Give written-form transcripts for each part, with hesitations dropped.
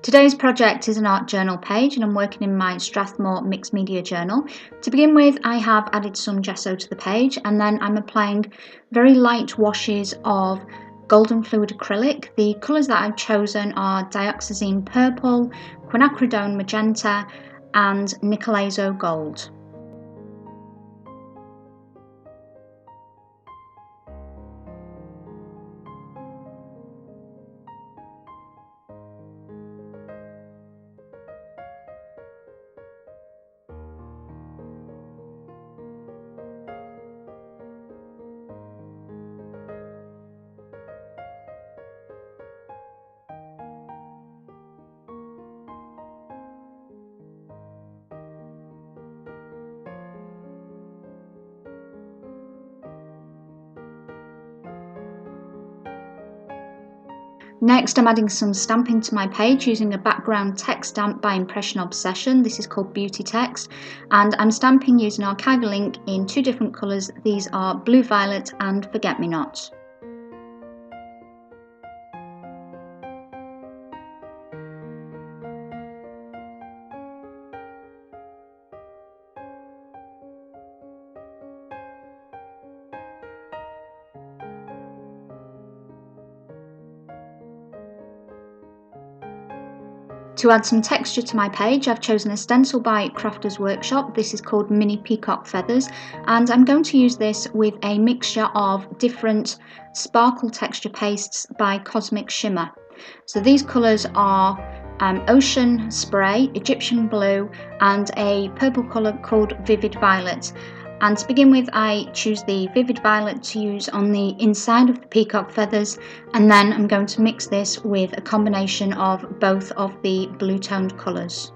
Today's project is an art journal page and I'm working in my Strathmore mixed media journal. To begin with, I have added some gesso to the page and then I'm applying very light washes of golden fluid acrylic. The colours that I've chosen are dioxazine purple, quinacridone magenta and nicolazo gold. Next, I'm adding some stamping to my page using a background text stamp by Impression Obsession. This is called Beauty Text, and I'm stamping using archival ink in two different colours. These are Blue Violet and Forget Me Not. To add some texture to my page, I've chosen a stencil by Crafter's Workshop. This is called Mini Peacock Feathers, and I'm going to use this with a mixture of different sparkle texture pastes by Cosmic Shimmer. So these colours are Ocean Spray, Egyptian Blue, and a purple colour called Vivid Violet. And to begin with, I choose the Vivid Violet to use on the inside of the peacock feathers, and then I'm going to mix this with a combination of both of the blue toned colours.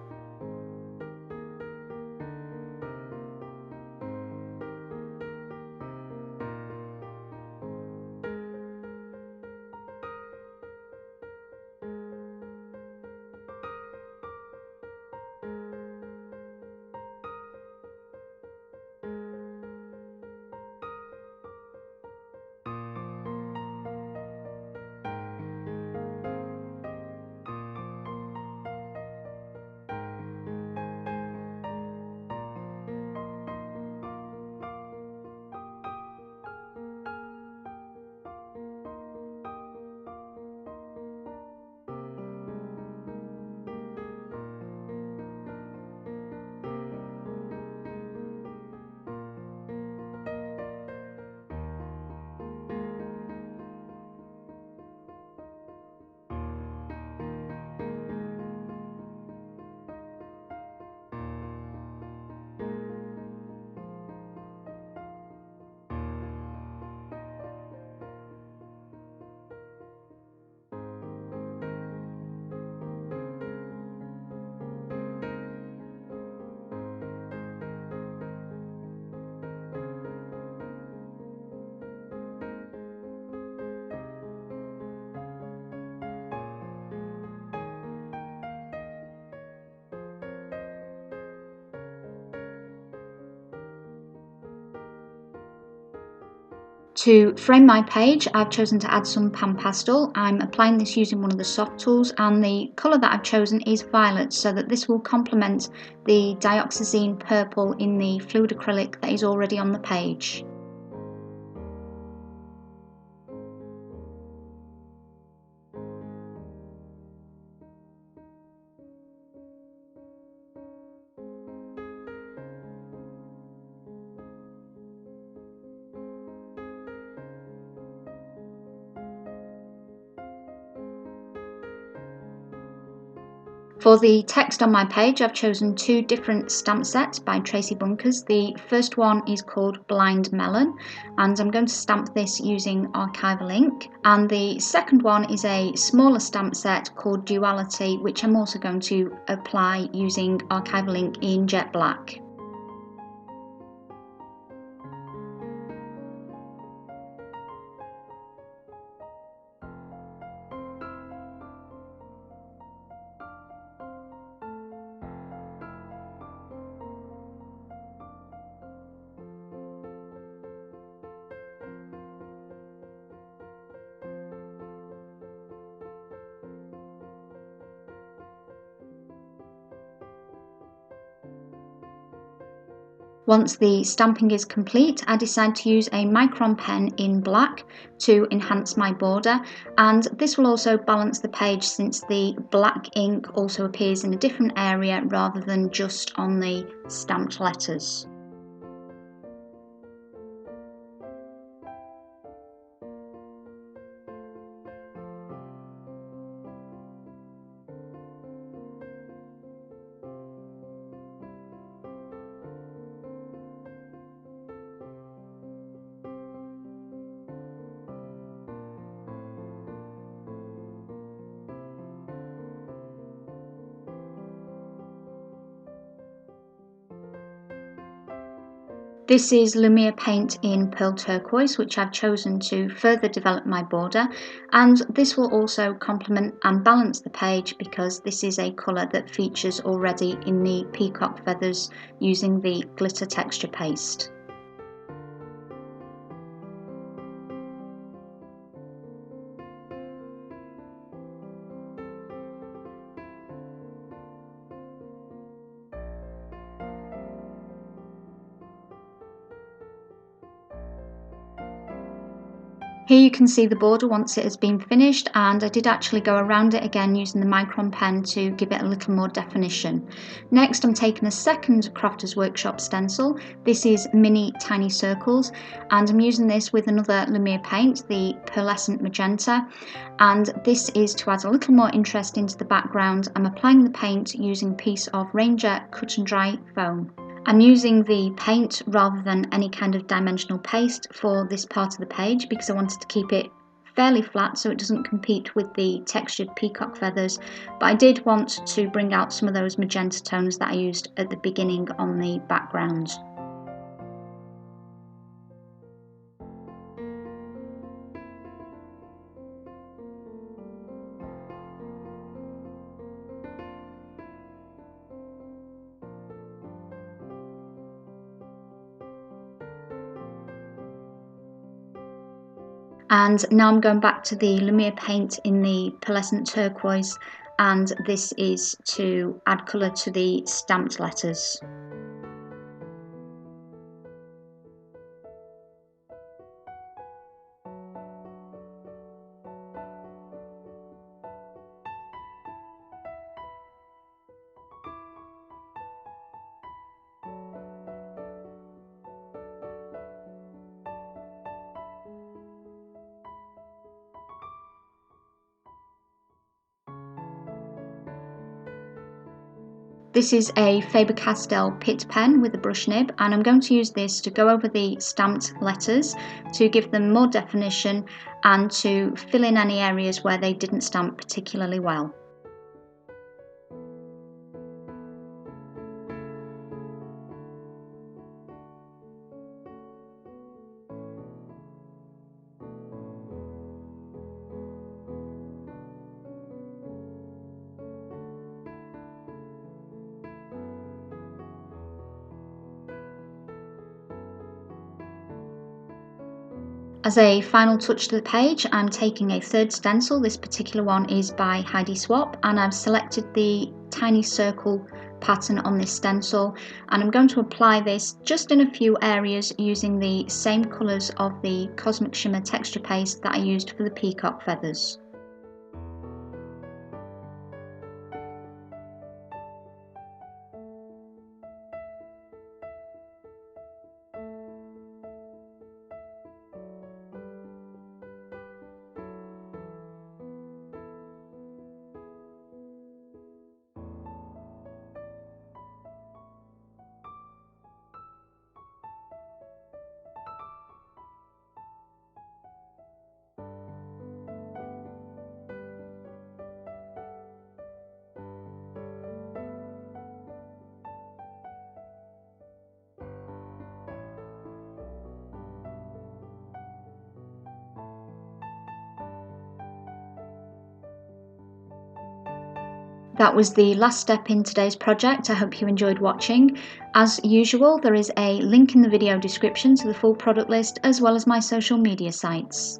To frame my page, I've chosen to add some pan pastel. I'm applying this using one of the soft tools, and the colour that I've chosen is violet, so that this will complement the dioxazine purple in the fluid acrylic that is already on the page. For the text on my page, I've chosen two different stamp sets by Tracy Bunkers. The first one is called Blind Melon, and I'm going to stamp this using archival ink. And the second one is a smaller stamp set called Duality, which I'm also going to apply using archival ink in jet black. Once the stamping is complete, I decide to use a micron pen in black to enhance my border, and this will also balance the page since the black ink also appears in a different area rather than just on the stamped letters. This is Lumiere paint in pearl turquoise, which I've chosen to further develop my border, and this will also complement and balance the page because this is a colour that features already in the peacock feathers using the glitter texture paste. Here you can see the border once it has been finished, and I did actually go around it again using the micron pen to give it a little more definition. Next I'm taking a second Crafters Workshop stencil. This is Mini Tiny Circles, and I'm using this with another Lumiere paint, the Pearlescent Magenta, and this is to add a little more interest into the background. I'm applying the paint using a piece of Ranger Cut and Dry foam. I'm using the paint rather than any kind of dimensional paste for this part of the page because I wanted to keep it fairly flat so it doesn't compete with the textured peacock feathers, but I did want to bring out some of those magenta tones that I used at the beginning on the background. And now I'm going back to the Lumiere paint in the pearlescent turquoise, and this is to add colour to the stamped letters. This is a Faber Castell Pitt pen with a brush nib, and I'm going to use this to go over the stamped letters to give them more definition and to fill in any areas where they didn't stamp particularly well. As a final touch to the page, I'm taking a third stencil. This particular one is by Heidi Swapp, and I've selected the tiny circle pattern on this stencil, and I'm going to apply this just in a few areas using the same colours of the Cosmic Shimmer texture paste that I used for the peacock feathers. That was the last step in today's project. I hope you enjoyed watching. As usual, there is a link in the video description to the full product list as well as my social media sites.